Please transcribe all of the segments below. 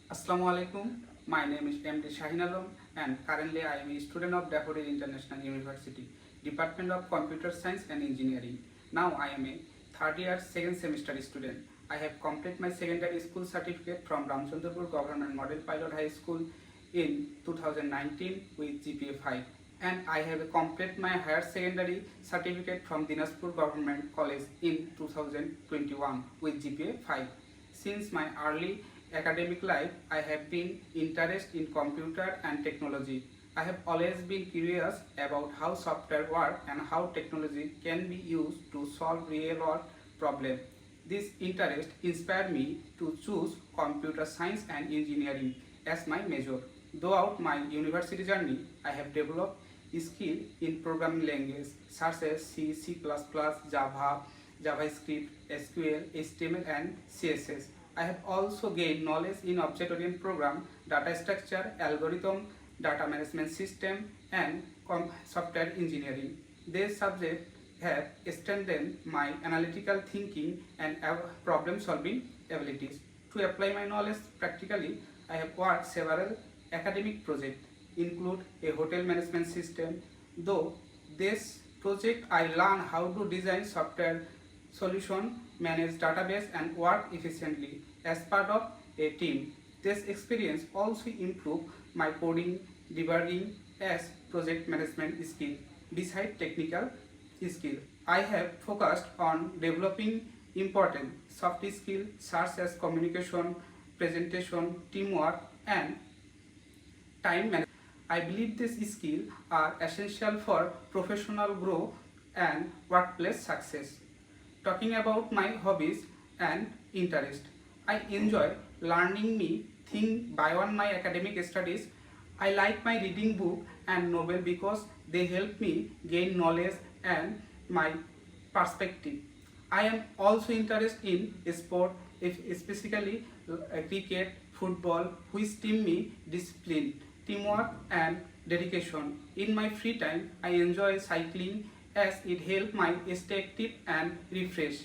Assalamu alaikum. My name is MD Shahin Alam and currently I am a student of Daffodil International University, Department of Computer Science and Engineering. Now I am a third year second semester student. I have completed my secondary school certificate from Ramchandrapur Government Model Pilot High School in 2019 with GPA 5, and I have completed my higher secondary certificate from Dinaspur Government College in 2021 with GPA 5. Since my early academic life, I have been interested in computer and technology. I have always been curious about how software works and how technology can be used to solve real-world problems. This interest inspired me to choose computer science and engineering as my major. Throughout my university journey, I have developed skills in programming languages such as C, C++, Java, JavaScript, SQL, HTML, and CSS. I have also gained knowledge in object-oriented program, data structure, algorithm, data management system, and software engineering. These subjects have strengthened my analytical thinking and problem-solving abilities. To apply my knowledge practically, I have worked several academic projects, include a hotel management system. Though this project, I learned how to design software solution, manage database, and work efficiently as part of a team. This experience also improved my coding, debugging, as project management skill. Besides technical skill, I have focused on developing important soft skills such as communication, presentation, teamwork, and time management. I believe these skills are essential for professional growth and workplace success. Talking about my hobbies and interest, I enjoy learning me think beyond my academic studies. I like my reading book and novel because they help me gain knowledge and my perspective. I am also interested in sport, specifically cricket, football, which teach me discipline, teamwork, and dedication. In my free time, I enjoy cycling as it helps my stay active and refresh.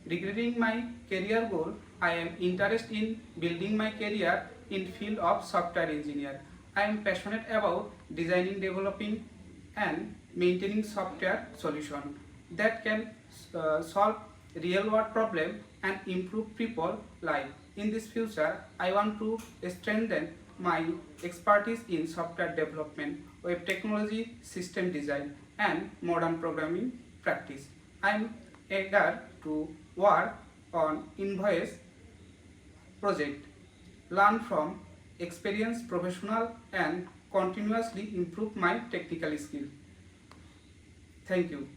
Regarding my career goal, I am interested in building my career in field of software engineer. I am passionate about designing, developing, and maintaining software solution that can solve real world problem and improve people life. In this future, I want to strengthen my expertise in software development, web technology, system design, and modern programming practice. I am eager to work on invoice project, learn from experienced professional, and continuously improve my technical skill. Thank you.